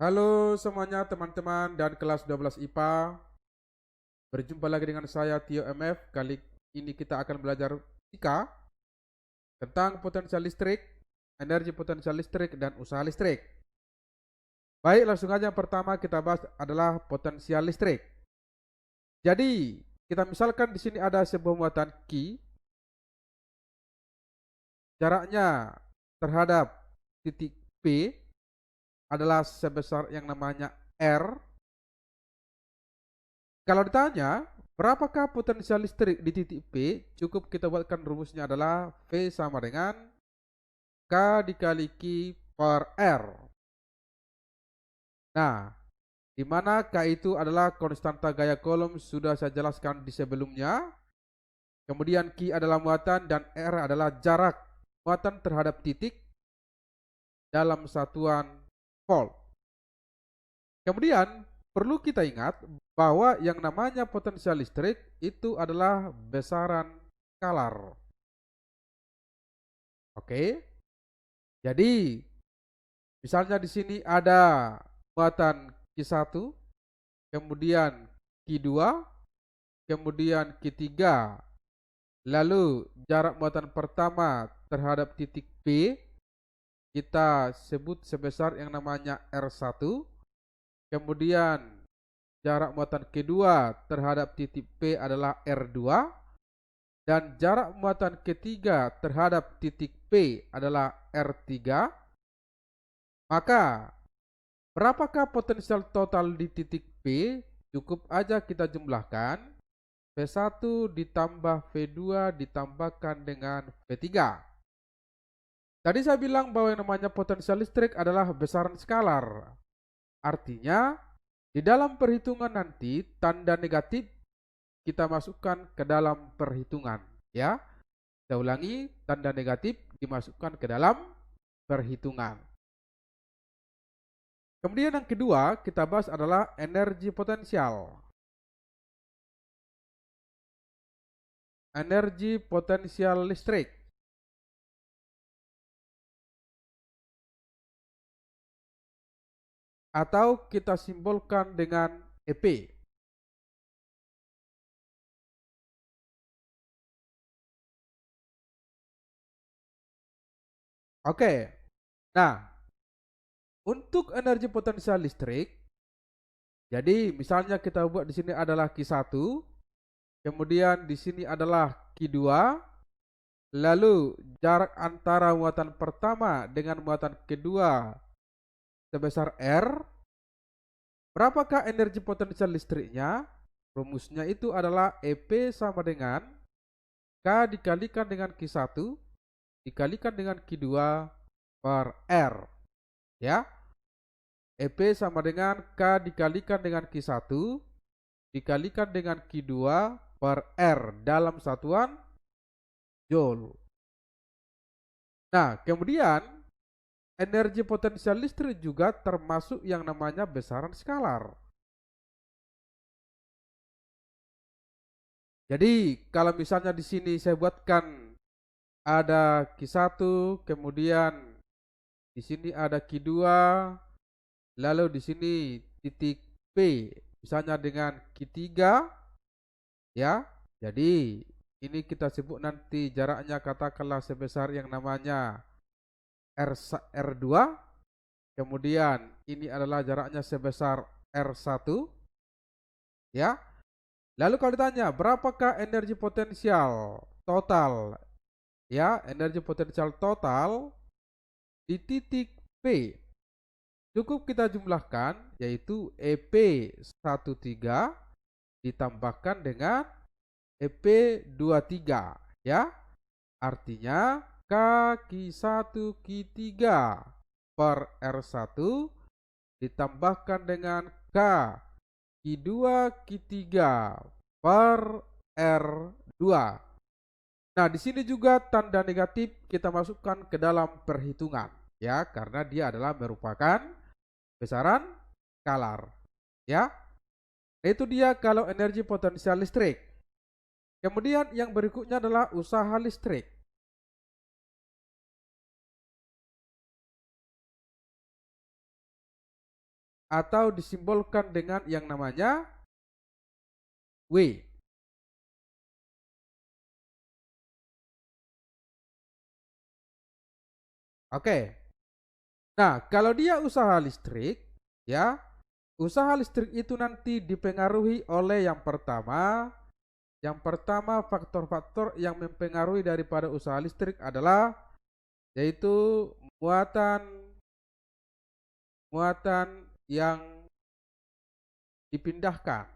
Halo semuanya teman-teman dan kelas 12 IPA. Berjumpa lagi dengan saya Tio MF. Kali ini kita akan belajar fisika tentang potensial listrik, energi potensial listrik dan usaha listrik. Baik, langsung aja yang pertama kita bahas adalah potensial listrik. Jadi, kita misalkan di sini ada sebuah muatan Q, jaraknya terhadap titik P adalah sebesar yang namanya R. Kalau ditanya, berapakah potensial listrik di titik P? Cukup kita buatkan rumusnya adalah V sama dengan K dikali Q per R. Nah, di mana K itu adalah konstanta gaya kolom sudah saya jelaskan di sebelumnya. Kemudian Q adalah muatan dan R adalah jarak muatan terhadap titik dalam satuan volt. Kemudian perlu kita ingat bahwa yang namanya potensial listrik itu adalah besaran skalar. Oke. Jadi, misalnya di sini ada muatan Q1, kemudian Q2, kemudian Q3. Lalu jarak muatan pertama terhadap titik P kita sebut sebesar yang namanya R1. Kemudian jarak muatan kedua terhadap titik P adalah R2. Dan jarak muatan ketiga terhadap titik P adalah R3. Maka berapakah potensial total di titik P? Cukup aja kita jumlahkan V1 ditambah V2 ditambahkan dengan V3. Tadi saya bilang bahwa yang namanya potensial listrik adalah besaran skalar. Artinya, di dalam perhitungan nanti tanda negatif kita masukkan ke dalam perhitungan, ya. Saya ulangi, tanda negatif dimasukkan ke dalam perhitungan. Kemudian yang kedua kita bahas adalah energi potensial. Energi potensial listrik. Atau kita simbolkan dengan EP. Oke. Nah, untuk energi potensial listrik, jadi misalnya kita buat di sini adalah Q1, kemudian di sini adalah Q2, lalu jarak antara muatan pertama dengan muatan kedua sebesar R. Berapakah energi potensial listriknya? Rumusnya itu adalah EP sama dengan K dikalikan dengan Q1 dikalikan dengan Q2 per R. Ya. EP sama dengan K dikalikan dengan Q1 dikalikan dengan Q2 per R dalam satuan Joule. Nah, kemudian energi potensial listrik juga termasuk yang namanya besaran skalar. Jadi, kalau misalnya di sini saya buatkan ada Q1, kemudian di sini ada Q2, lalu di sini titik P, misalnya dengan Q3, ya. Jadi, ini kita sebut nanti jaraknya katakanlah sebesar yang namanya R2, kemudian ini adalah jaraknya sebesar R1, ya. Lalu kalau ditanya berapakah energi potensial total, ya, energi potensial total di titik P, cukup kita jumlahkan yaitu EP13 ditambahkan dengan EP23, ya. Artinya K1Q3 per R1 ditambahkan dengan Q2Q3 per R2. Nah, di sini juga tanda negatif kita masukkan ke dalam perhitungan, ya, karena dia adalah merupakan besaran skalar, ya. Itu dia kalau energi potensial listrik. Kemudian yang berikutnya adalah usaha listrik. atau disimbolkan dengan yang namanya W. Oke. Nah, kalau dia usaha listrik, ya, usaha listrik itu nanti dipengaruhi oleh yang pertama faktor-faktor yang mempengaruhi daripada usaha listrik adalah yaitu muatan muatan yang dipindahkan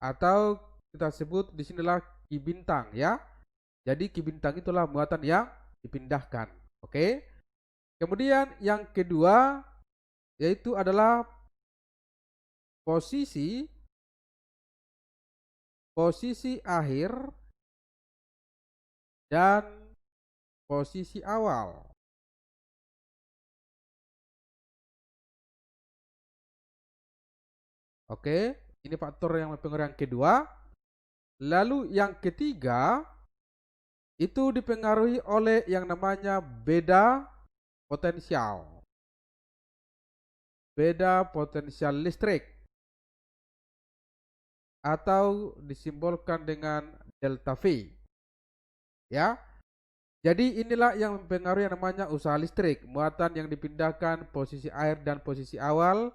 atau kita sebut di sinilah Ki bintang ya. Jadi Ki bintang itulah muatan yang dipindahkan. Oke. Kemudian yang kedua yaitu adalah posisi posisi akhir dan posisi awal. Oke, ini faktor yang mempengaruhi yang kedua. Lalu yang ketiga itu dipengaruhi oleh yang namanya beda potensial. Beda potensial listrik atau disimbolkan dengan delta V. Ya. Jadi inilah yang mempengaruhi yang namanya usaha listrik, muatan yang dipindahkan, posisi air dan posisi awal,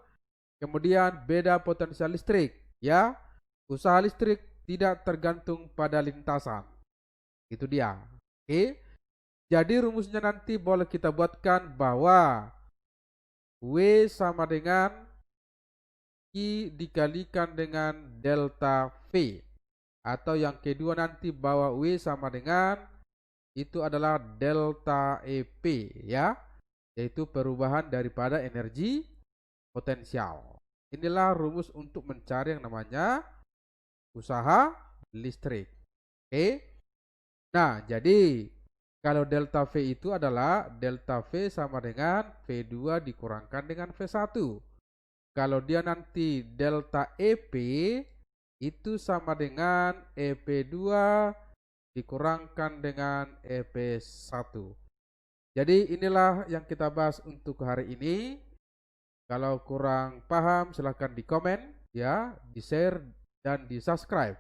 kemudian beda potensial listrik, ya. Usaha listrik tidak tergantung pada lintasan. Itu dia. Oke. Jadi rumusnya nanti boleh kita buatkan bahwa W sama dengan I dikalikan dengan delta V. Atau yang kedua nanti bahwa W sama dengan itu adalah delta EP ya, yaitu perubahan daripada energi potensial. Inilah rumus untuk mencari yang namanya usaha listrik. Oke. Nah, jadi kalau delta V itu adalah delta V sama dengan V2 dikurangkan dengan V1. Kalau dia nanti delta EP itu sama dengan EP2 dikurangkan dengan EP1. Jadi inilah yang kita bahas untuk hari ini. Kalau kurang paham silahkan di komen ya, di share dan di subscribe.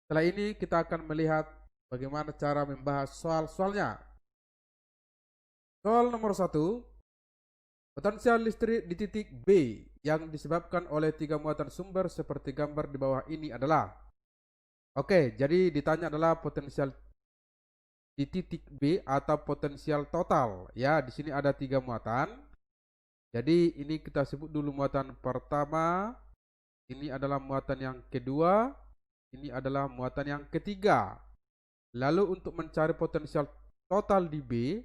Setelah ini kita akan melihat bagaimana cara membahas soal-soalnya. Soal nomor 1, potensial listrik di titik B yang disebabkan oleh 3 muatan sumber seperti gambar di bawah ini adalah. Oke, jadi ditanya adalah potensial di titik B atau potensial total. Ya, di sini ada 3 muatan. Jadi ini kita sebut dulu muatan pertama, ini adalah muatan yang kedua, ini adalah muatan yang ketiga. Lalu untuk mencari potensial total di B,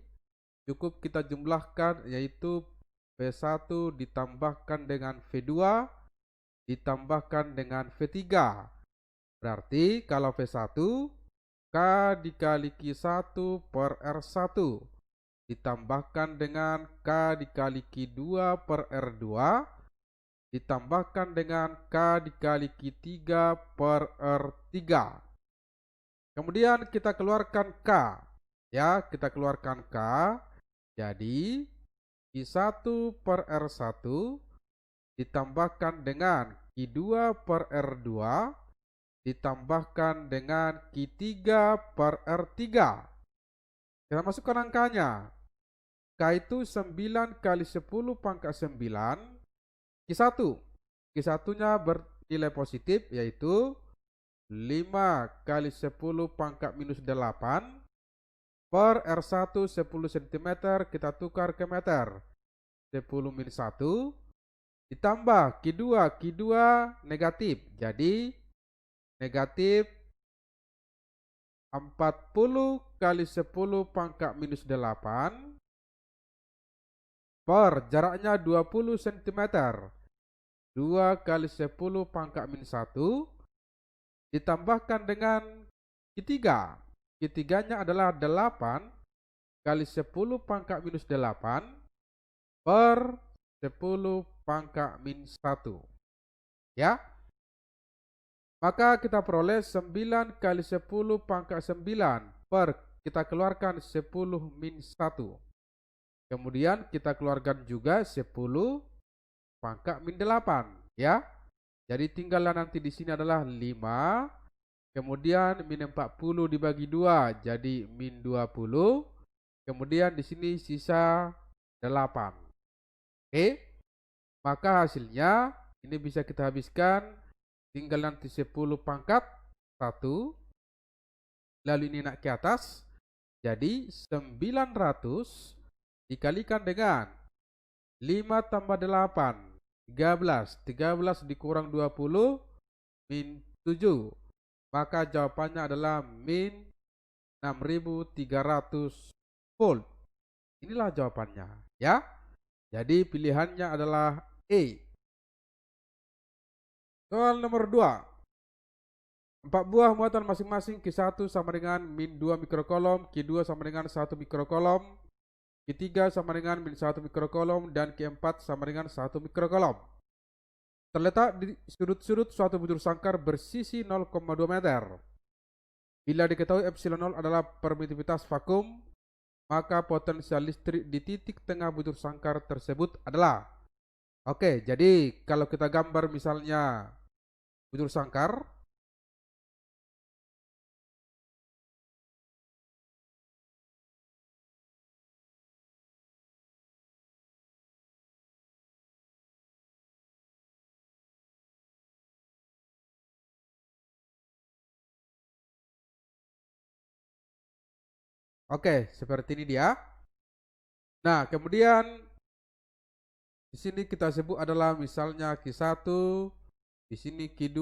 cukup kita jumlahkan yaitu V1 ditambahkan dengan V2 ditambahkan dengan V3. Berarti kalau V1 K dikali Q1 per R1 ditambahkan dengan K dikali Q2 per R2 ditambahkan dengan K dikali Q3 per R3. Kemudian kita keluarkan K. Ya, kita keluarkan K. Jadi Q1 per R1 ditambahkan dengan Q2 per R2 ditambahkan dengan Q3 per R3. Kita masukkan angkanya. K itu 9 kali 10 pangkat 9. Q1. Q1-nya bernilai positif yaitu 5 kali 10 pangkat minus 8 per R1 10 cm kita tukar ke meter. 10 min 1 ditambah Q2 negatif. Jadi negatif 40 kali 10 pangkat minus 8 per jaraknya 20 cm. 2 kali 10 pangkat min 1 ditambahkan dengan Q3. Q3-nya adalah 8 kali 10 pangkat minus 8 per 10 pangkat min 1. Ya. Maka kita peroleh 9 kali 10 pangkat 9 per kita keluarkan 10 min 1. Kemudian kita keluarkan juga 10 pangkat min 8 ya. Jadi tinggallah nanti di sini adalah 5. Kemudian min 40 dibagi 2 jadi min 20. Kemudian di sini sisa 8. Oke. Maka hasilnya ini bisa kita habiskan. Tinggal nanti 10 pangkat 1. Lalu ini naik ke atas. Jadi 900 dikalikan dengan 5 tambah 8, 13. 13 dikurang 20, min 7. Maka jawabannya adalah min 6300 volt. Inilah jawabannya ya. Jadi pilihannya adalah E. Soal nomor 2. 4 buah muatan masing-masing Q1 sama dengan min 2 mikrokolom, Q2 sama dengan 1 mikrokolom, Q3 sama dengan min 1 mikrokolom, dan Q4 sama dengan 1 mikrokolom. Terletak di sudut-sudut suatu bujur sangkar bersisi 0,2 meter. Bila diketahui epsilon 0 adalah permitivitas vakum, maka potensial listrik di titik tengah bujur sangkar tersebut adalah. Oke, jadi kalau kita gambar misalnya bujur sangkar, oke, seperti ini dia. Nah, kemudian di sini kita sebut adalah misalnya Q1, di sini Q2,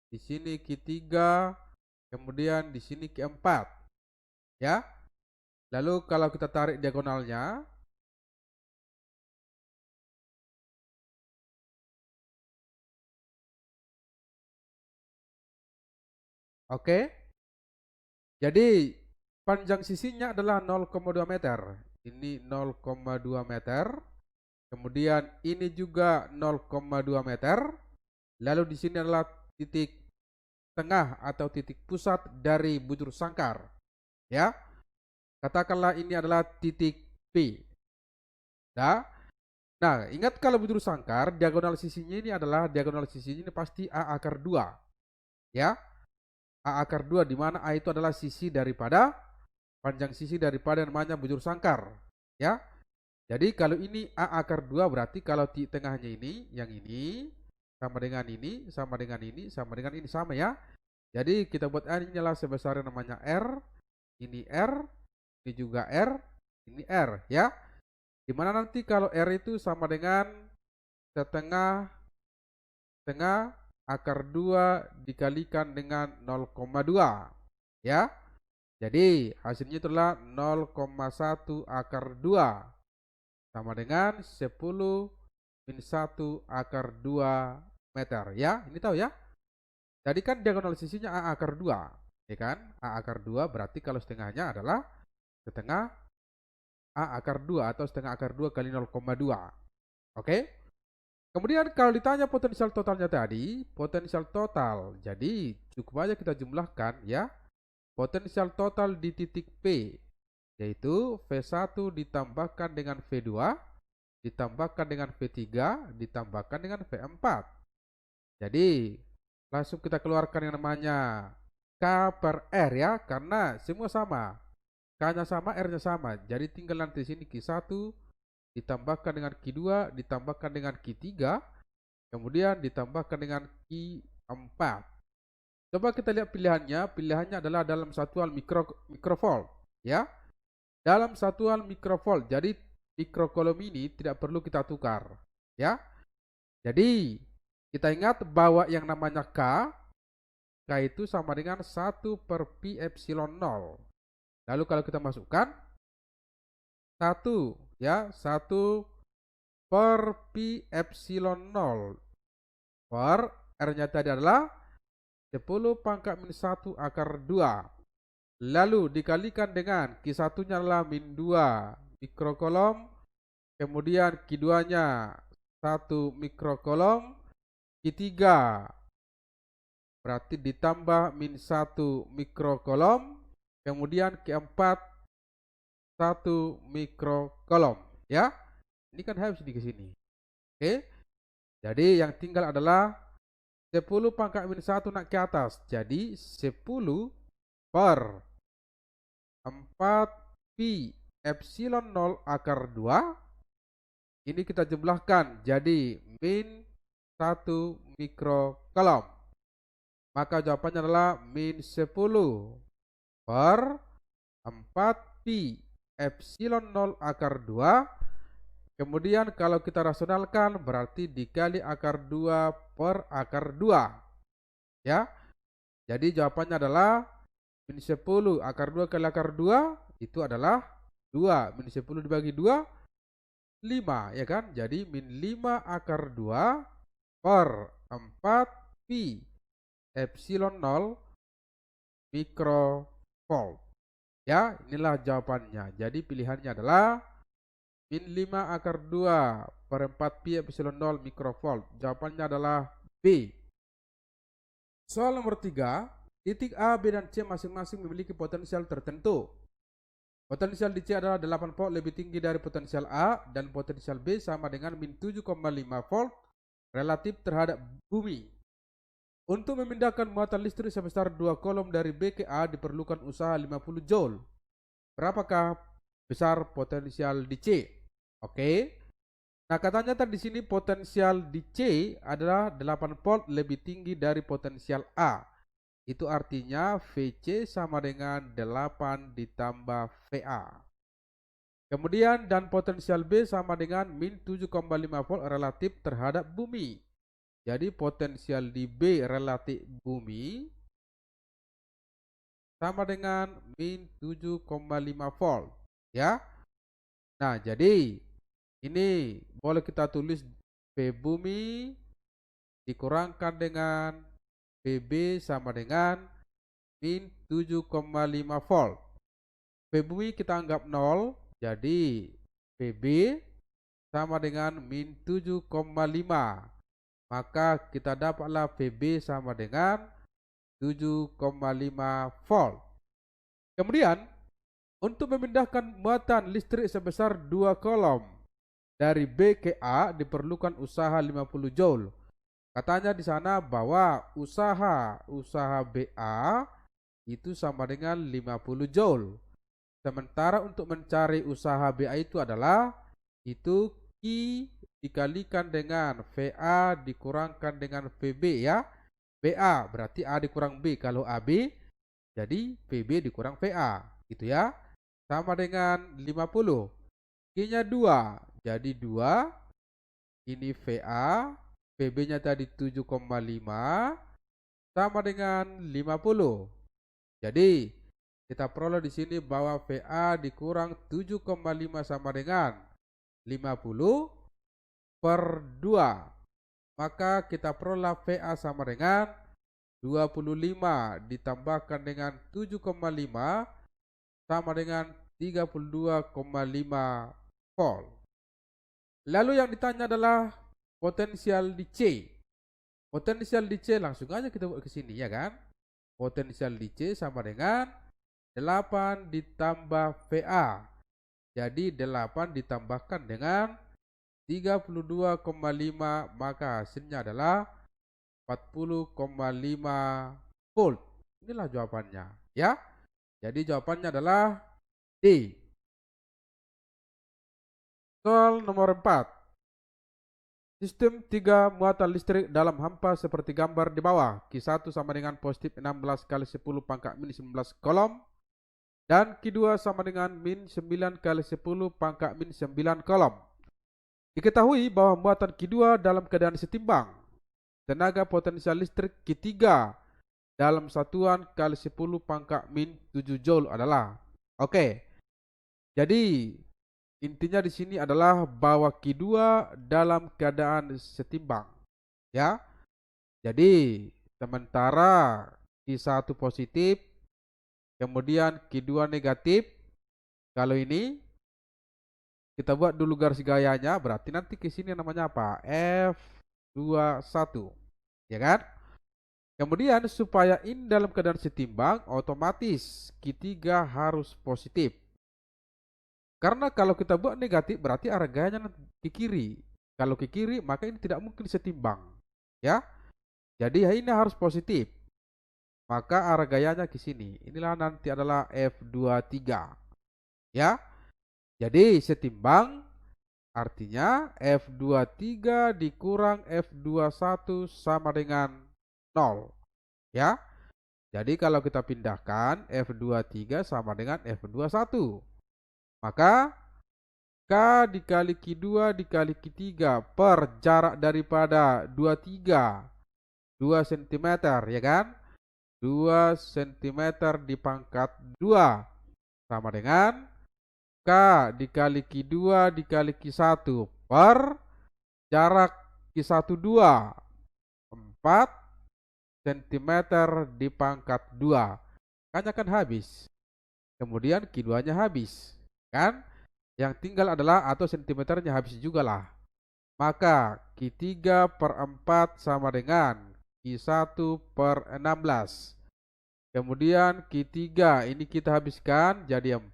di sini Q3, kemudian di sini Q4. Ya. Lalu kalau kita tarik diagonalnya, oke. Jadi panjang sisinya adalah 0,2 meter. Ini 0,2 meter. Kemudian ini juga 0,2 meter. Lalu di sini adalah titik tengah atau titik pusat dari bujur sangkar. Ya. Katakanlah ini adalah titik P. Nah, ingat kalau bujur sangkar, diagonal sisinya ini adalah diagonal sisinya ini pasti A akar 2. Ya. A akar 2 di mana A itu adalah sisi daripada panjang sisi daripada namanya bujur sangkar. Ya. Jadi kalau ini A akar 2 berarti kalau di tengahnya ini, yang ini sama dengan ini, sama dengan ini, sama dengan ini, sama ya. Jadi kita buat A ini adalah sebesar yang namanya R, ini R, ini juga R, ini R ya. Dimana nanti kalau R itu sama dengan setengah akar 2 dikalikan dengan 0,2 ya. Jadi hasilnya itulah 0,1 akar 2 sama dengan 10 min 1 akar 2 meter ya. Ini tahu ya. Jadi kan diagonal sisinya A akar 2 ya kan. A akar 2 berarti kalau setengahnya adalah setengah A akar 2 atau setengah akar 2 kali 0,2. Oke. Kemudian kalau ditanya potensial totalnya tadi, potensial total. Jadi cukup aja kita jumlahkan ya. Potensial total di titik P yaitu V1 ditambahkan dengan V2 ditambahkan dengan V3 ditambahkan dengan V4. Jadi langsung kita keluarkan yang namanya K per R ya, karena semua sama. K-nya sama, R-nya sama. Jadi tinggal nanti sini Q1 ditambahkan dengan Q2 ditambahkan dengan Q3 kemudian ditambahkan dengan Q4. Coba kita lihat pilihannya. Pilihannya adalah dalam satuan mikrovolt ya. Dalam satuan mikrovolt. Jadi mikrokolom ini tidak perlu kita tukar ya. Jadi kita ingat bahwa yang namanya K itu sama dengan 1 per pi epsilon 0. Lalu kalau kita masukkan 1 ya, 1 per pi epsilon 0 per R-nya tadi adalah 10 pangkat min 1 akar 2. Lalu dikalikan dengan Q1-nya adalah min 2 mikrokolom, kemudian Q2-nya 1 mikrokolom, Q3 berarti ditambah min 1 mikrokolom, kemudian Q4 1 mikrocoulomb ya. Ini kan harus di sini. Oke. Jadi yang tinggal adalah 10 pangkat min 1 naik ke atas. Jadi 10 per 4 pi epsilon 0 akar 2. Ini kita jumlahkan jadi min 1 mikrocoulomb. Maka jawabannya adalah min 10 per 4 pi epsilon 0 akar 2. Kemudian kalau kita rasionalkan berarti dikali akar 2 per akar 2. Ya. Jadi jawabannya adalah min 10 akar 2 kali akar 2 itu adalah 2. Min 10 dibagi 2, 5 ya kan. Jadi min 5 akar 2 per 4 pi epsilon 0 mikrovolt. Ya, inilah jawabannya. Jadi pilihannya adalah min 5 akar 2 per 4 pi epsilon 0 mikrovolt. Jawabannya adalah B. Soal nomor 3, titik A, B, dan C masing-masing memiliki potensial tertentu. Potensial di C adalah 8 volt lebih tinggi dari potensial A, dan potensial B sama dengan min 7,5 volt relatif terhadap bumi. Untuk memindahkan muatan listrik sebesar 2 coulomb dari B ke A diperlukan usaha 50 joule. Berapakah besar potensial di C? Oke. Nah, katanya tadi di sini potensial di C adalah 8 volt lebih tinggi dari potensial A. Itu artinya VC sama dengan 8 ditambah VA. Kemudian dan potensial B sama dengan min 7,5 volt relatif terhadap bumi. Jadi potensial di B relatif bumi sama dengan min 7,5 volt ya. Nah, jadi ini boleh kita tulis P bumi dikurangkan dengan PB sama dengan min 7,5 volt. P bumi kita anggap 0, jadi PB sama dengan min 7,5. Maka kita dapatlah PB sama dengan 7,5 volt. Kemudian untuk memindahkan muatan listrik sebesar 2 coulomb dari B ke A diperlukan usaha 50 joule. Katanya di sana bahwa usaha BA itu sama dengan 50 joule. Sementara untuk mencari usaha BA itu adalah itu Q dikalikan dengan VA dikurangkan dengan VB ya. BA berarti A dikurang B. Kalau AB jadi VB dikurang VA gitu ya. Sama dengan 50. Q-nya 2. Jadi 2. Ini VA. VB-nya tadi 7,5 sama dengan 50. Jadi kita peroleh di sini bahwa VA dikurang 7,5 sama dengan 50 per 2. Maka kita peroleh VA sama dengan 25 ditambahkan dengan 7,5 sama dengan 32,5 volt. Lalu yang ditanya adalah potensial di C. Potensial di C langsung aja kita buat ke sini ya kan. Potensial di C sama dengan 8 ditambah VA. Jadi 8 ditambahkan dengan 32,5 maka hasilnya adalah 40,5 volt. Inilah jawabannya ya. Jadi jawabannya adalah D. Soal nomor 4. Sistem 3 muatan listrik dalam hampa seperti gambar di bawah. Q1 sama dengan positif 16 kali 10 pangkat min 19 coulomb. Dan Q2 sama dengan min 9 kali 10 pangkat min 9 coulomb. Diketahui bahwa muatan Q2 dalam keadaan setimbang. Tenaga potensial listrik Q3 dalam satuan kali 10 pangkat min 7 joule adalah. Oke. Jadi intinya di sini adalah bahwa Q2 dalam keadaan setimbang. Ya. Jadi sementara Q1 positif, kemudian Q2 negatif. Kalau ini kita buat dulu garis gayanya, berarti nanti ke sini namanya apa? F21. Ya kan? Kemudian supaya ini dalam keadaan setimbang, otomatis Q3 harus positif. Karena kalau kita buat negatif berarti arah gayanya ke kiri. Kalau ke kiri maka ini tidak mungkin setimbang. Ya. Jadi ini harus positif. Maka arah gayanya ke sini. Inilah nanti adalah F23. Ya. Jadi setimbang artinya F23 dikurang F21 sama dengan 0. Ya. Jadi kalau kita pindahkan F23 sama dengan F21. Maka K dikali Q2 dikali Q3 per jarak daripada 23 2 cm ya kan? 2 cm di pangkat 2 sama dengan K dikali Q2 dikali Q1 per jarak Q1 2 4 cm di pangkat 2. Kan akan habis. Kemudian Q2-nya habis. Kan? Yang tinggal adalah atau sentimeternya habis juga lah. Maka Q3 per 4 sama dengan Q1 per 16. Kemudian Q3 ini kita habiskan jadi 4.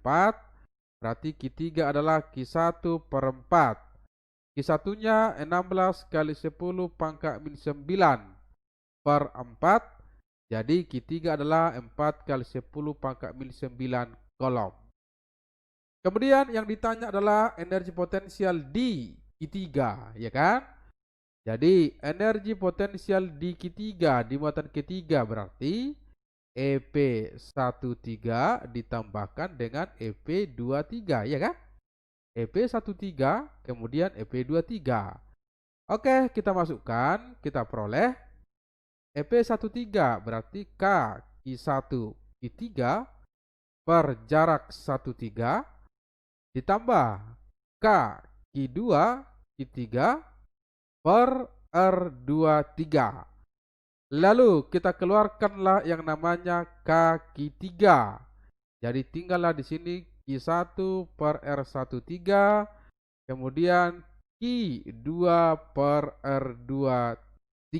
Berarti Q3 adalah Q1 per 4. Q1-nya 16 kali 10 pangkat min 9 per 4. Jadi Q3 adalah 4 kali 10 pangkat min 9 kolom. Kemudian yang ditanya adalah energi potensial di Q3, ya kan? Jadi energi potensial di Q3 di muatan Q3 berarti EP13 ditambahkan dengan EP23, ya kan? EP13 kemudian EP23. Oke, kita masukkan, kita peroleh EP13 berarti K Q1 Q3 per jarak 13 ditambah K Q2 Q3 per R23. Lalu kita keluarkanlah yang namanya K Q3. Jadi tinggallah di sini Q1 per R13, kemudian Q2 per R23.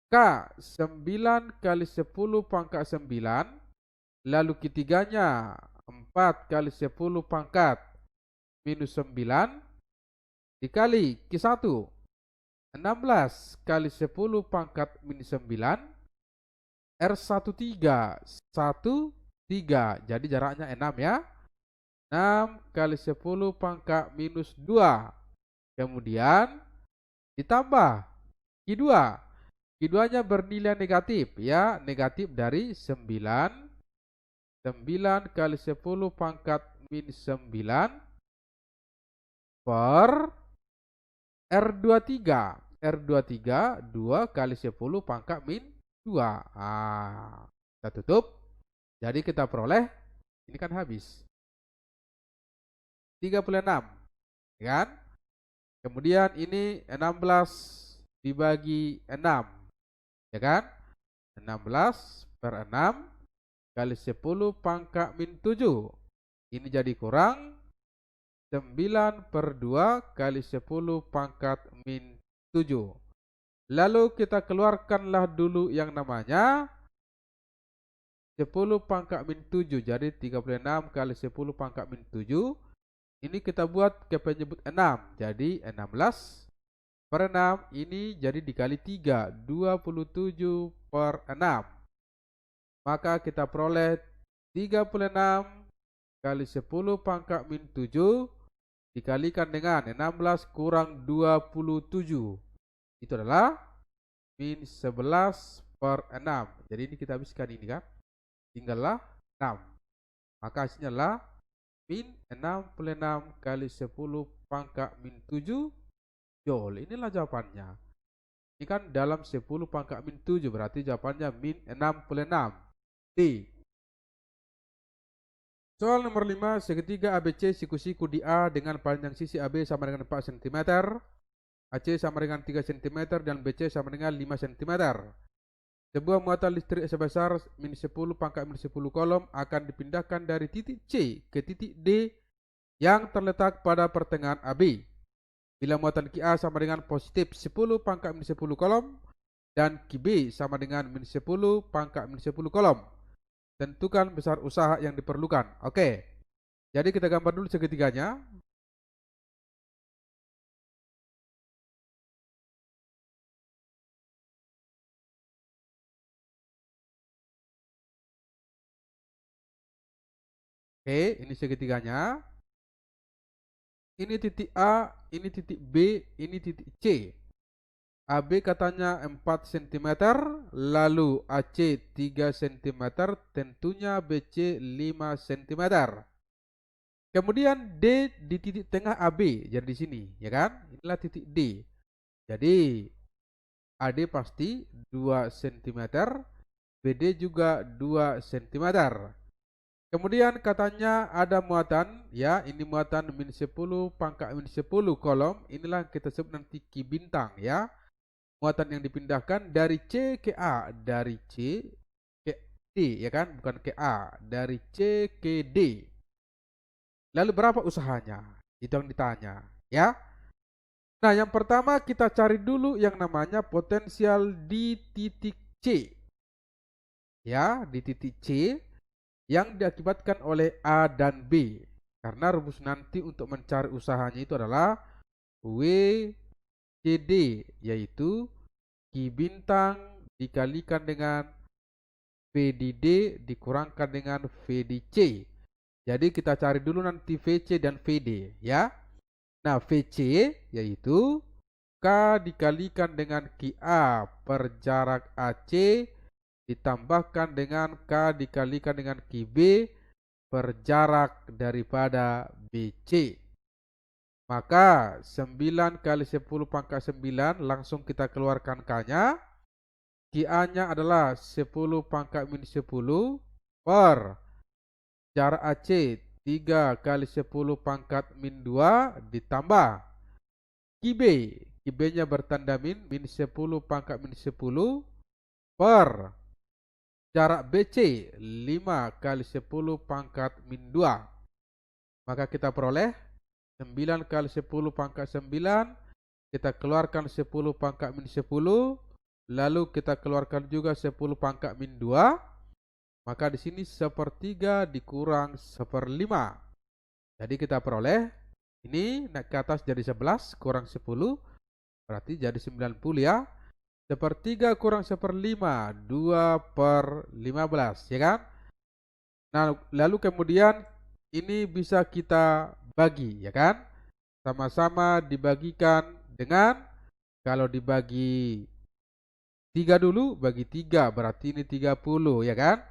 K 9 kali 10 pangkat 9, lalu Q3-nya 4 kali 10 pangkat minus 9 dikali Q1 16 kali 10 pangkat minus 9 R13 13. Jadi jaraknya 6 ya. 6 kali 10 pangkat minus 2. Kemudian ditambah Q2. Q2-nya bernilai negatif ya, negatif dari 9 kali 10 pangkat min 9 per R23. R23 2 kali 10 pangkat min 2. Kita tutup. Jadi kita peroleh, ini kan habis 36, kan? Kemudian ini 16 dibagi 6, ya kan? 16 per 6 kali 10 pangkat min 7. Ini jadi kurang 9 per 2 kali 10 pangkat min 7. Lalu kita keluarkanlah dulu yang namanya 10 pangkat min 7. Jadi 36 kali 10 pangkat min 7. Ini kita buat ke penyebut 6. Jadi 16 per 6 ini jadi dikali 3. 27 per 6. Maka kita peroleh 36 kali 10 pangkat min 7 dikalikan dengan 16 kurang 27. Itu adalah min 11 per 6. Jadi ini kita habiskan ini kan. Tinggallah 6. Maka hasilnya adalah min 66 kali 10 pangkat min 7 Joule. Inilah jawabannya. Ini kan dalam 10 pangkat min 7 berarti jawabannya min 66. D. Soal nomor 5, segitiga ABC siku-siku di A dengan panjang sisi AB sama dengan 4 cm, AC sama dengan 3 cm, dan BC sama dengan 5 cm. Sebuah muatan listrik sebesar min 10 pangkat min 10 kolom akan dipindahkan dari titik C ke titik D yang terletak pada pertengahan AB. Bila muatan QA sama dengan positif 10 pangkat min 10 kolom dan QB sama dengan min 10 pangkat min 10 kolom. Tentukan besar usaha yang diperlukan. Oke. Jadi kita gambar dulu segitiganya. Oke, ini segitiganya. Ini titik A, ini titik B, ini titik C. AB katanya 4 cm, lalu AC 3 cm, tentunya BC 5 cm. Kemudian D di titik tengah AB, jadi di sini, ya kan? Inilah titik D. Jadi AD pasti 2 cm, BD juga 2 cm. Kemudian katanya ada muatan, ya, ini muatan min 10 pangkat min 10 kolom, inilah kita sebut nanti ki bintang, ya. Muatan yang dipindahkan dari C ke A, dari C ke D, ya kan, bukan ke A, dari C ke D. Lalu berapa usahanya? Itu yang ditanya, ya. Nah, yang pertama kita cari dulu yang namanya potensial di titik C. Ya, di titik C yang diakibatkan oleh A dan B. Karena rumus nanti untuk mencari usahanya itu adalah WCD, yaitu Ki bintang dikalikan dengan V di D dikurangkan dengan V di C. Jadi kita cari dulu nanti VC dan VD, ya. Nah, VC yaitu K dikalikan dengan QA per jarak AC ditambahkan dengan K dikalikan dengan QB per jarak daripada BC. Maka 9 kali 10 pangkat 9 langsung kita keluarkan K-nya. QA-nya adalah 10 pangkat min 10 per jarak AC 3 kali 10 pangkat min 2 ditambah QB. QB-nya bertanda min 10 pangkat min 10 per jarak BC 5 kali 10 pangkat min 2. Maka kita peroleh 9 kali 10 pangkat 9, kita keluarkan 10 pangkat min 10, lalu kita keluarkan juga 10 pangkat min 2. Maka di sini 1/3 dikurang 1/5. Jadi kita peroleh ini naik ke atas jadi 11 kurang 10 berarti jadi 90, ya. 1/3 kurang 1/5 2/15, ya kan? Nah, lalu kemudian ini bisa kita bagi, ya kan? Sama-sama dibagikan dengan, kalau dibagi 3 dulu, bagi 3 berarti ini 30, ya kan?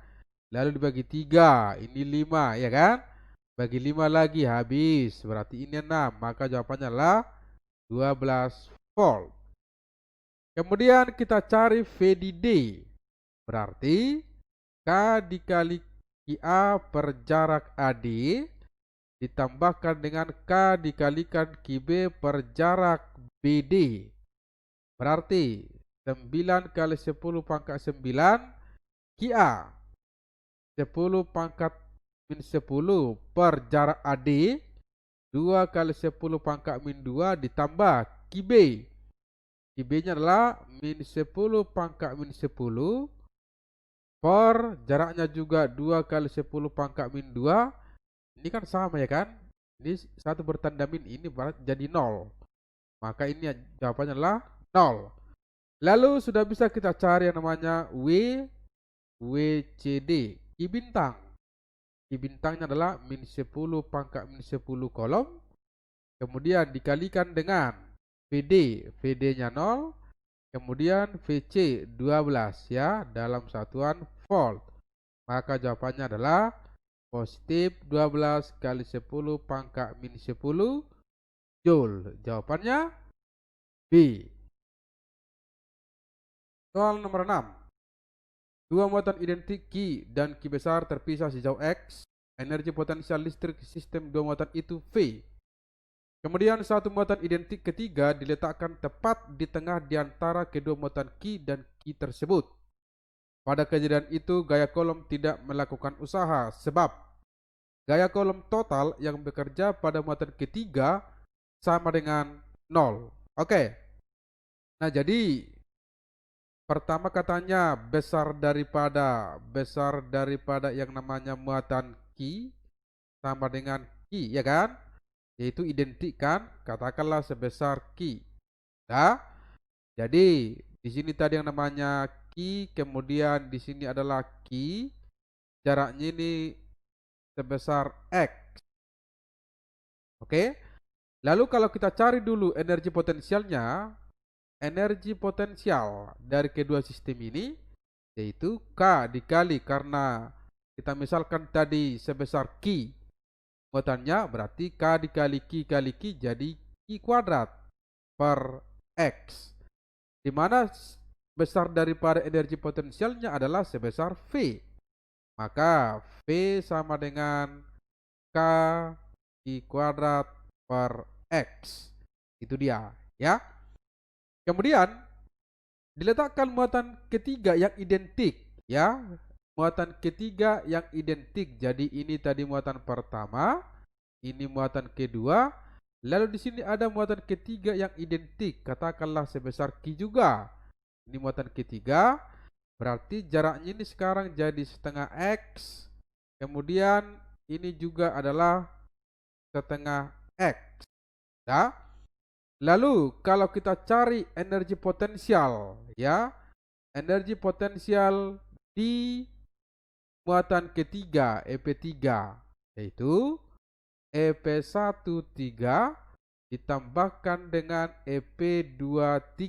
Lalu dibagi 3, ini 5, ya kan? Bagi 5 lagi habis, berarti ini 6. Maka jawabannya adalah 12 volt. Kemudian kita cari VDD. Berarti K dikali QA per jarak AD ditambahkan dengan K dikalikan QB per jarak BD. Berarti 9 kali 10 pangkat 9 QA 10 pangkat min 10 per jarak AD 2 kali 10 pangkat min 2 ditambah QB. QB-nya adalah min 10 pangkat min 10 per jaraknya juga 2 kali 10 pangkat min 2. Ini kan sama, ya kan? Ini satu bertanda min, ini berarti jadi 0. Maka ini jawabannya adalah 0. Lalu sudah bisa kita cari yang namanya WCD, Ki bintang. Ki bintangnya adalah min 10 pangkat min 10 kolom. Kemudian dikalikan dengan VD, VD-nya 0. Kemudian VC 12, ya, dalam satuan volt. Maka jawabannya adalah positif 12 kali 10 pangkat min 10 Joule. Jawabannya B. Soal nomor 6. Dua muatan identik Q dan Q besar terpisah sejauh X. Energi potensial listrik sistem dua muatan itu V. Kemudian satu muatan identik ketiga diletakkan tepat di tengah di antara kedua muatan Q dan Q tersebut. Pada kejadian itu gaya kolom tidak melakukan usaha sebab gaya kolom total yang bekerja pada muatan ketiga sama dengan 0. Oke. Nah, jadi pertama katanya besar daripada yang namanya muatan Q sama dengan Q, ya kan? Yaitu identik kan? Katakanlah sebesar Q. Nah, jadi di sini tadi yang namanya Q, kemudian di sini adalah Q, jaraknya ini sebesar X. Oke? Lalu kalau kita cari dulu energi potensialnya, energi potensial dari kedua sistem ini yaitu K dikali, karena kita misalkan tadi sebesar Q muatannya, berarti K dikali Q kali Q jadi Q kuadrat per X, di mana besar daripada energi potensialnya adalah sebesar V. Maka V sama dengan K Q kuadrat per X. Itu dia, ya. Kemudian diletakkan muatan ketiga yang identik, ya. Muatan ketiga yang identik. Jadi ini tadi muatan pertama, ini muatan kedua, lalu di sini ada muatan ketiga yang identik, katakanlah sebesar Q juga. Ini muatan ketiga, berarti jaraknya ini sekarang jadi setengah X. Kemudian ini juga adalah setengah X. Ya. Lalu kalau kita cari energi potensial, ya, energi potensial di muatan ketiga EP3 yaitu EP13 ditambahkan dengan EP23,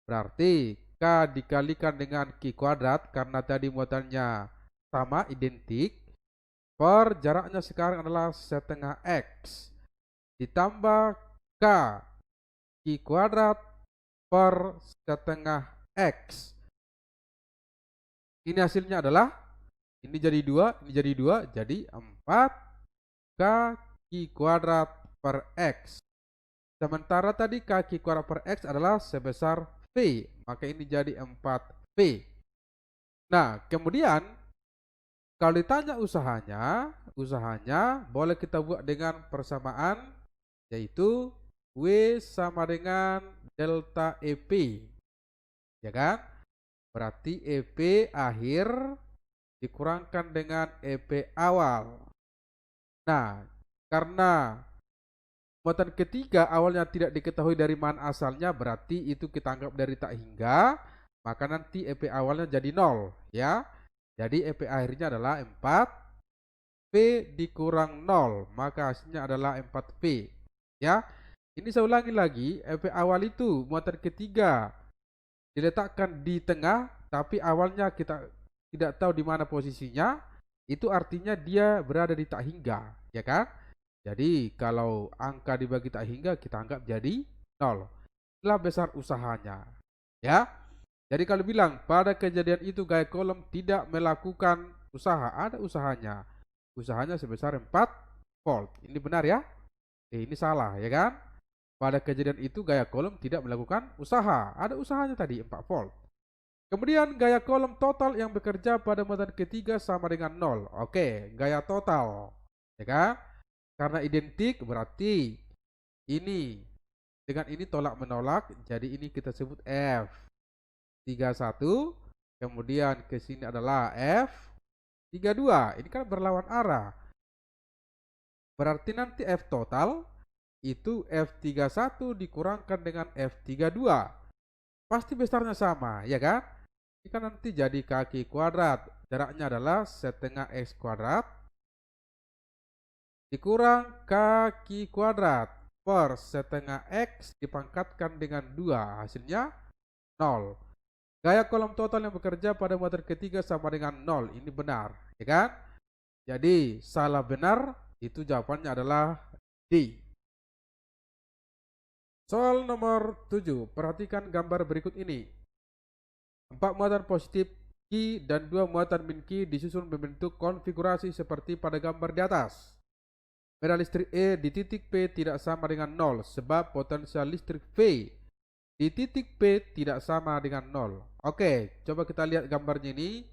berarti K dikalikan dengan Q kuadrat karena tadi muatannya sama identik, per jaraknya sekarang adalah setengah X ditambah K Q kuadrat per setengah X. Ini hasilnya adalah, ini jadi 2, ini jadi 2, jadi 4 K Q kuadrat per X. Sementara tadi K Q kuadrat per X adalah sebesar V, maka ini jadi 4V. Nah, kemudian kalau ditanya usahanya boleh kita buat dengan persamaan, yaitu W sama dengan delta EP, ya kan? Berarti EP akhir dikurangkan dengan EP awal. Nah, karena muatan ketiga awalnya tidak diketahui dari mana asalnya, berarti itu kita anggap dari tak hingga, maka nanti EP awalnya jadi 0, ya. Jadi EP akhirnya adalah 4, P dikurang 0, maka hasilnya adalah 4P, ya. Ini saya ulangi lagi, EP awal itu muatan ketiga diletakkan di tengah, tapi awalnya kita tidak tahu di mana posisinya, itu artinya dia berada di tak hingga, ya kan? Jadi kalau angka dibagi tak hingga kita anggap jadi 0. Itulah besar usahanya, ya. Jadi kalau bilang pada kejadian itu gaya kolom tidak melakukan usaha, ada usahanya. Usahanya sebesar 4 volt. Ini benar ya? Ini salah, ya kan? Pada kejadian itu gaya kolom tidak melakukan usaha, ada usahanya tadi 4 volt. Kemudian gaya kolom total yang bekerja pada muatan ketiga sama dengan 0. Oke, gaya total, ya kan? Karena identik berarti ini dengan ini tolak menolak, jadi ini kita sebut F31. Kemudian ke sini adalah F32. Ini kan berlawan arah. Berarti nanti F total itu F31 dikurangkan dengan F32. Pasti besarnya sama, ya kan? Ini kan nanti jadi kaki kuadrat. Jaraknya adalah setengah X kuadrat dikurang kaki kuadrat per setengah X dipangkatkan dengan 2. Hasilnya 0. Gaya kolom total yang bekerja pada muatan ketiga sama dengan 0. Ini benar, ya kan? Jadi salah benar itu jawabannya adalah D. Soal nomor 7, perhatikan gambar berikut ini. 4 muatan positif Q dan 2 muatan min Q disusun membentuk konfigurasi seperti pada gambar di atas. Medan listrik E di titik P tidak sama dengan 0 sebab potensial listrik V di titik P tidak sama dengan 0. Oke, coba kita lihat gambarnya ini.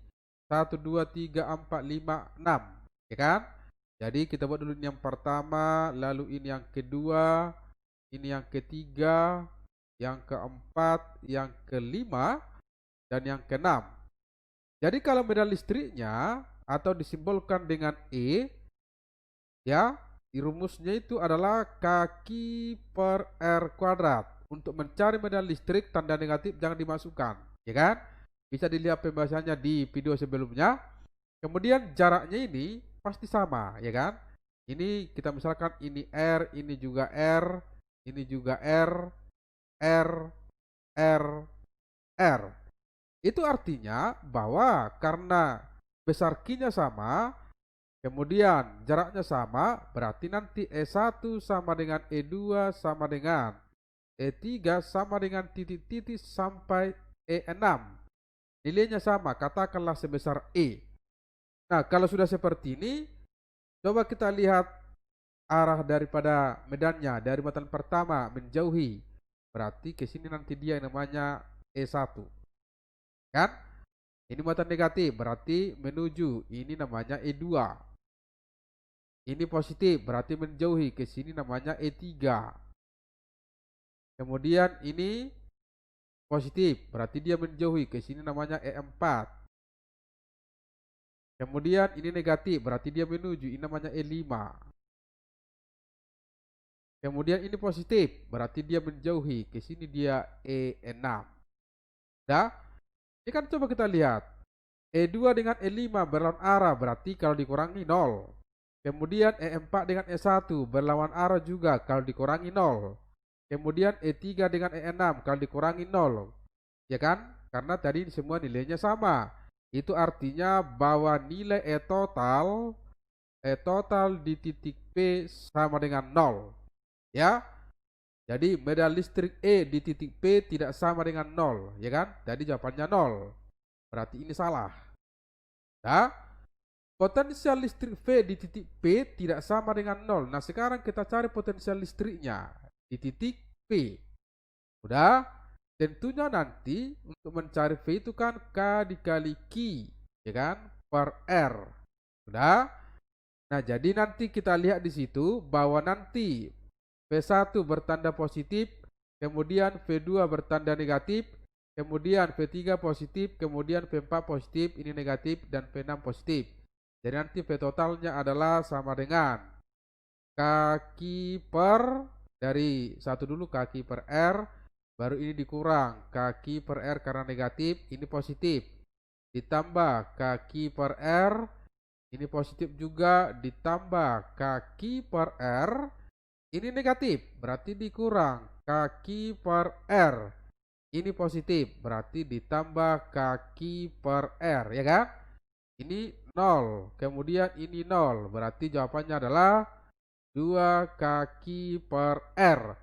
1, 2, 3, 4, 5, 6, ya kan? Jadi kita buat dulu ini yang pertama, lalu ini yang kedua, ini yang ketiga, yang keempat, yang kelima, dan yang keenam. Jadi kalau medan listriknya atau disimbolkan dengan E, Ya, rumusnya itu adalah kaki per R kuadrat. Untuk mencari medan listrik tanda negatif jangan dimasukkan, ya kan? Bisa dilihat pembahasannya di video sebelumnya. Kemudian jaraknya ini pasti sama, ya kan? Ini kita misalkan ini R, ini juga R, ini juga R, R, R, R. Itu artinya bahwa karena besar Q-nya sama, kemudian jaraknya sama, berarti nanti E1 sama dengan E2 sama dengan E3 sama dengan titik-titik sampai E6. Nilainya sama, katakanlah sebesar E. Nah, kalau sudah seperti ini, coba kita lihat arah daripada medannya dari muatan pertama menjauhi. Berarti ke sini nanti dia yang namanya E1. Kan? Ini muatan negatif, berarti menuju. Ini namanya E2. Ini positif, berarti menjauhi. Ke sini namanya E3. Kemudian ini positif, berarti dia menjauhi. Ke sini namanya E4. Kemudian ini negatif, berarti dia menuju. Ini namanya E5. Kemudian ini positif, berarti dia menjauhi. Ke sini dia E6. Dah? Ini kan coba kita lihat. E2 dengan E5 berlawan arah, berarti kalau dikurangi 0. Kemudian E4 dengan E1 berlawan arah juga kalau dikurangi 0. Kemudian E3 dengan E6 kalau dikurangi 0. Ya kan? Karena tadi semua nilainya sama. Itu artinya bahwa nilai E total di titik P sama dengan 0. Ya. Jadi medan listrik E di titik P tidak sama dengan 0, ya kan? Jadi jawabannya 0. Berarti ini salah. Nah, potensial listrik V di titik P tidak sama dengan 0. Nah, sekarang kita cari potensial listriknya di titik P. Udah? Tentunya nanti untuk mencari V itu kan K dikali Q, ya kan? Per R. Udah? Nah, jadi nanti kita lihat di situ bahwa nanti V1 bertanda positif, kemudian V2 bertanda negatif, kemudian V3 positif, kemudian V4 positif, ini negatif, dan V6 positif. Jadi nanti V totalnya adalah sama dengan kaki per, dari satu dulu kaki per R, baru ini dikurang kaki per R karena negatif, ini positif, ditambah kaki per R, ini positif juga, ditambah kaki per R, ini negatif, berarti dikurang kaki per R. Ini positif, berarti ditambah kaki per R, ya kan? Ini 0, kemudian ini 0, berarti jawabannya adalah 2 kaki per R.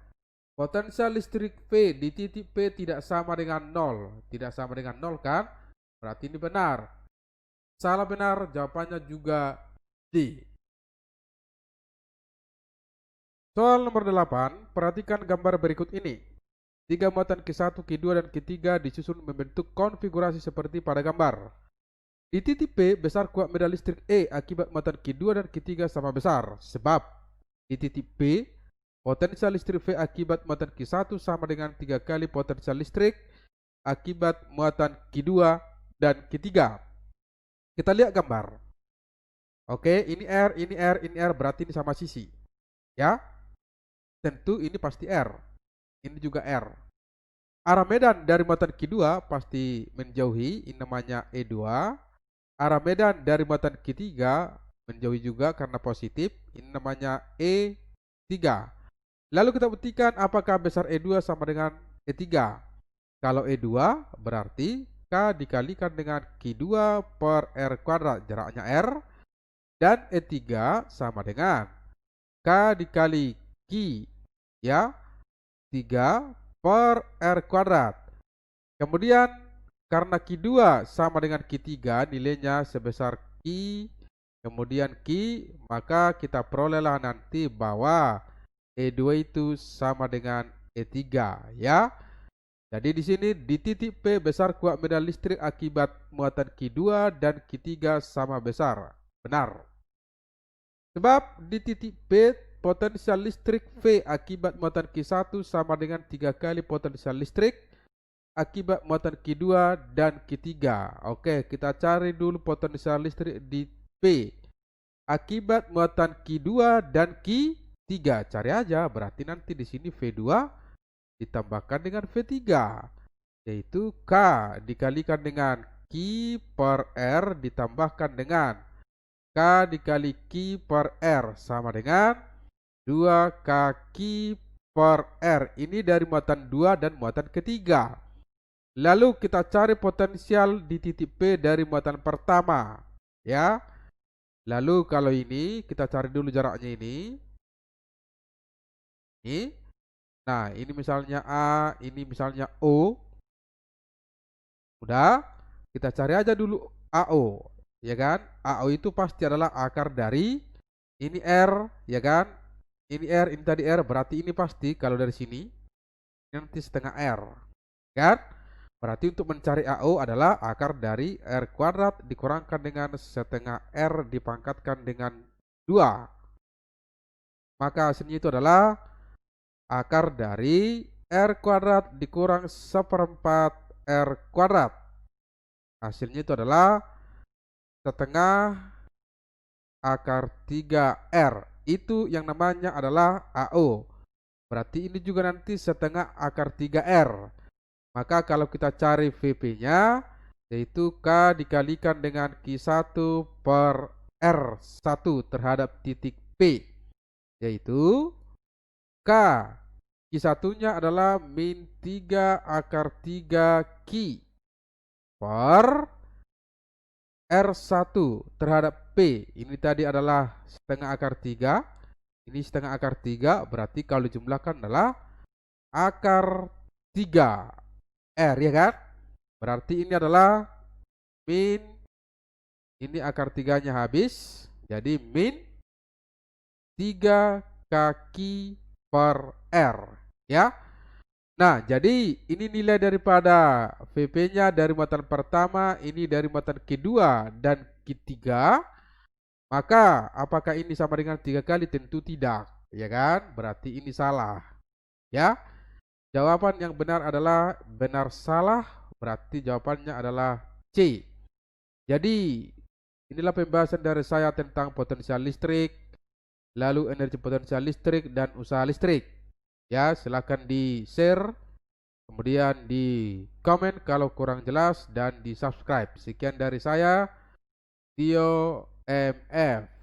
Potensial listrik V di titik P tidak sama dengan 0. Tidak sama dengan 0 kan? Berarti ini benar. Salah benar, jawabannya juga D. Soal nomor 8, perhatikan gambar berikut ini. Tiga muatan Q1, Q2, dan Q3 disusun membentuk konfigurasi seperti pada gambar. Di titik P, besar kuat medan listrik E akibat muatan Q2 dan Q3 sama besar. Sebab di titik P, potensial listrik V akibat muatan Q1 sama dengan 3 kali potensial listrik akibat muatan Q2 dan Q3. Kita lihat gambar. Oke, ini R, ini R, ini R, berarti ini sama sisi. Ya, tentu ini pasti R. Ini juga R. Arah medan dari muatan Q2 pasti menjauhi, ini namanya E2. Arah medan dari muatan Q3 menjauhi juga karena positif, ini namanya E3. Lalu kita buktikan apakah besar E2 sama dengan E3. Kalau E2 berarti K dikalikan dengan Q2 per R kuadrat, jaraknya R. Dan E3 sama dengan K dikali Q, ya, 3 per R kuadrat. Kemudian karena Q2 sama dengan Q3, nilainya sebesar Q, kemudian Q, maka kita perolehlah nanti bahwa E2 itu sama dengan E3, ya. Jadi di sini di titik P besar kuat medan listrik akibat muatan Q2 dan Q3 sama besar. Benar. Sebab di titik P potensial listrik V akibat muatan Q1 sama dengan 3 kali potensial listrik akibat muatan Q2 dan Q3. Oke, kita cari dulu potensial listrik di P. akibat muatan Q2 dan Q3. Cari aja, berarti nanti di sini V2 ditambahkan dengan V3, yaitu K dikalikan dengan Q per R ditambahkan dengan K dikali Q per R sama dengan 2K Q per R. Ini dari muatan 2 dan muatan ketiga. Lalu kita cari potensial di titik P dari muatan pertama, ya. Lalu kalau ini kita cari dulu jaraknya ini. Nah, ini misalnya A, ini misalnya O. Udah, kita cari aja dulu AO, ya kan? AO itu pasti adalah akar dari ini R, ya kan? Ini R, ini tadi R, berarti ini pasti kalau dari sini nanti setengah R, kan? Berarti untuk mencari AO adalah akar dari R kuadrat dikurangkan dengan setengah R dipangkatkan dengan 2. Maka hasilnya itu adalah akar dari R kuadrat dikurang seperempat R kuadrat. Hasilnya itu adalah setengah akar 3R. Itu yang namanya adalah AO. Berarti ini juga nanti setengah akar 3R. Maka kalau kita cari VP-nya, yaitu K dikalikan dengan Q1 per R1 terhadap titik P, yaitu K Q1-nya adalah min 3 akar 3 Q per R1 terhadap P. Ini tadi adalah setengah akar 3. Ini setengah akar 3, berarti kalau dijumlahkan adalah akar 3 R, ya kan? Berarti ini adalah min, ini akar 3-nya habis, jadi min 3 kaki per R, ya. Nah, jadi ini nilai daripada VP-nya dari muatan pertama, ini dari muatan kedua dan ketiga. Maka apakah ini sama dengan 3 kali? Tentu tidak, ya kan? Berarti ini salah, ya. Jawaban yang benar adalah benar salah, berarti jawabannya adalah C. Jadi inilah pembahasan dari saya tentang potensial listrik, lalu energi potensial listrik dan usaha listrik. Ya, silakan di-share, kemudian di komen kalau kurang jelas dan di subscribe. Sekian dari saya, Tio MF.